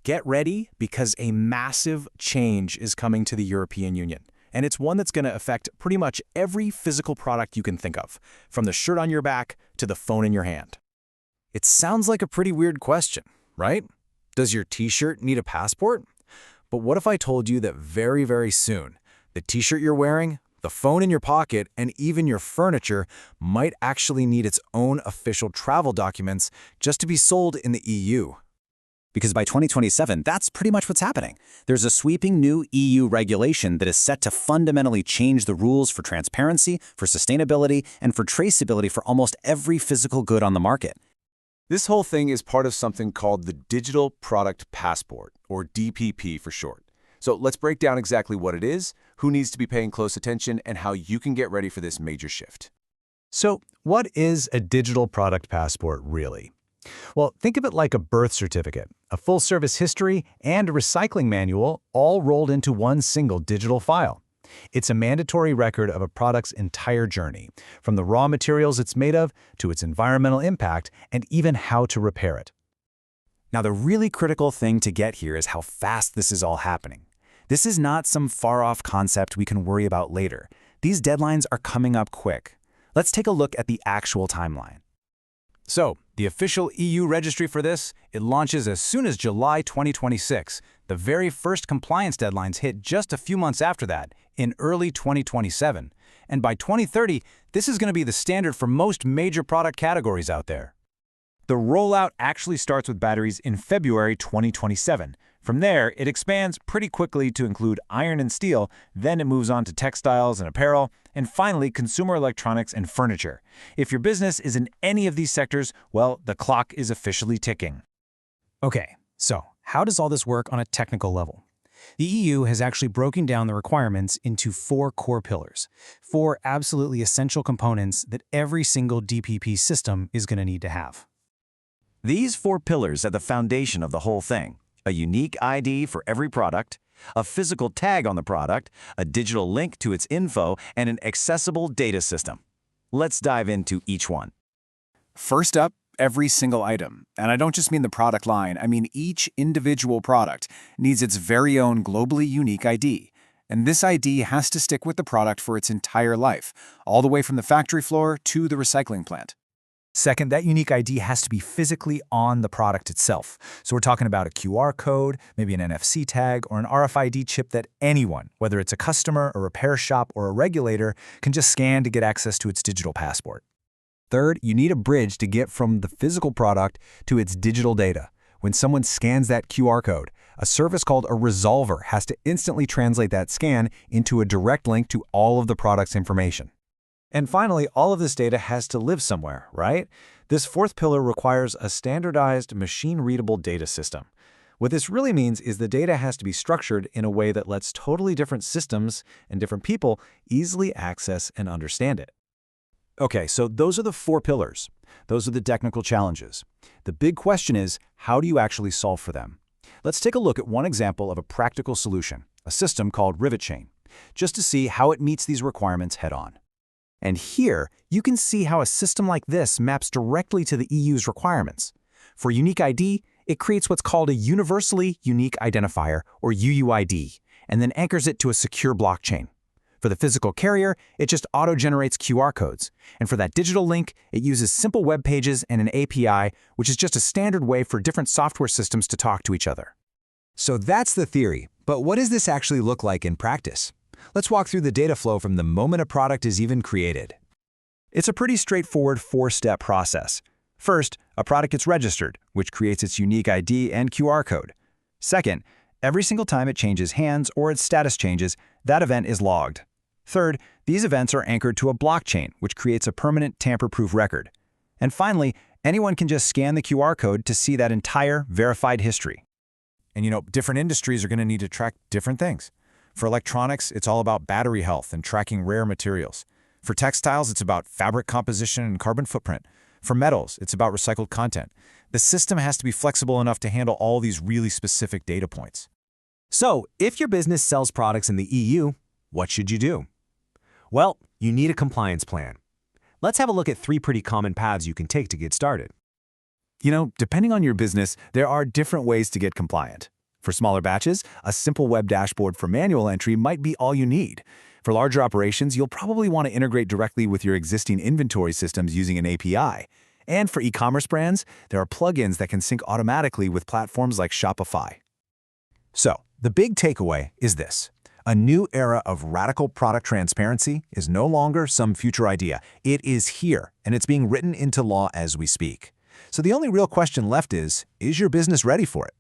Get ready because a massive change is coming to the European Union. And it's one that's going to affect pretty much every physical product you can think of, from the shirt on your back to the phone in your hand. It sounds like a pretty weird question, right? Does your t-shirt need a passport? But what if I told you that very, very soon, the t-shirt you're wearing, the phone in your pocket, and even your furniture might actually need its own official travel documents just to be sold in the EU? Because by 2027, that's pretty much what's happening. There's a sweeping new EU regulation that is set to fundamentally change the rules for transparency, for sustainability, and for traceability for almost every physical good on the market. This whole thing is part of something called the Digital Product Passport, or DPP for short. So let's break down exactly what it is, who needs to be paying close attention, and how you can get ready for this major shift. So, what is a digital product passport really? Well, think of it like a birth certificate, a full-service history, and a recycling manual all rolled into one single digital file. It's a mandatory record of a product's entire journey, from the raw materials it's made of to its environmental impact and even how to repair it. Now, the really critical thing to get here is how fast this is all happening. This is not some far-off concept we can worry about later. These deadlines are coming up quick. Let's take a look at the actual timeline. So, the official EU registry for this, it launches as soon as July 2026. The very first compliance deadlines hit just a few months after that, in early 2027. And by 2030, this is going to be the standard for most major product categories out there. The rollout actually starts with batteries in February 2027. From there, it expands pretty quickly to include iron and steel, then it moves on to textiles and apparel, and finally, consumer electronics and furniture. If your business is in any of these sectors, well, the clock is officially ticking. Okay, so how does all this work on a technical level? The EU has actually broken down the requirements into 4 core pillars, 4 absolutely essential components that every single DPP system is going to need to have. These 4 pillars are the foundation of the whole thing. A unique ID for every product, a physical tag on the product, a digital link to its info, and an accessible data system. Let's dive into each one. First up, every single item. And I don't just mean the product line, I mean each individual product needs its very own globally unique ID. And this ID has to stick with the product for its entire life, all the way from the factory floor to the recycling plant. Second, that unique ID has to be physically on the product itself. So we're talking about a QR code, maybe an NFC tag, or an RFID chip that anyone, whether it's a customer, a repair shop, or a regulator, can just scan to get access to its digital passport. Third, you need a bridge to get from the physical product to its digital data. When someone scans that QR code, a service called a resolver has to instantly translate that scan into a direct link to all of the product's information. And finally, all of this data has to live somewhere, right? This 4th pillar requires a standardized, machine-readable data system. What this really means is the data has to be structured in a way that lets totally different systems and different people easily access and understand it. Okay, so those are the 4 pillars. Those are the technical challenges. The big question is, how do you actually solve for them? Let's take a look at one example of a practical solution, a system called RivetChain, just to see how it meets these requirements head-on. And here, you can see how a system like this maps directly to the EU's requirements. For unique ID, it creates what's called a Universally Unique Identifier, or UUID, and then anchors it to a secure blockchain. For the physical carrier, it just auto-generates QR codes. And for that digital link, it uses simple web pages and an API, which is just a standard way for different software systems to talk to each other. So that's the theory, but what does this actually look like in practice? Let's walk through the data flow from the moment a product is even created. It's a pretty straightforward 4-step process. First, a product gets registered, which creates its unique ID and QR code. Second, every single time it changes hands or its status changes, that event is logged. Third, these events are anchored to a blockchain, which creates a permanent tamper-proof record. And finally, anyone can just scan the QR code to see that entire verified history. And different industries are going to need to track different things. For electronics, it's all about battery health and tracking rare materials. For textiles, it's about fabric composition and carbon footprint. For metals, it's about recycled content. The system has to be flexible enough to handle all these really specific data points. So, if your business sells products in the EU, what should you do? Well, you need a compliance plan. Let's have a look at 3 pretty common paths you can take to get started. Depending on your business, there are different ways to get compliant. For smaller batches, a simple web dashboard for manual entry might be all you need. For larger operations, you'll probably want to integrate directly with your existing inventory systems using an API. And for e-commerce brands, there are plugins that can sync automatically with platforms like Shopify. So, the big takeaway is this. A new era of radical product transparency is no longer some future idea. It is here, and it's being written into law as we speak. So the only real question left is your business ready for it?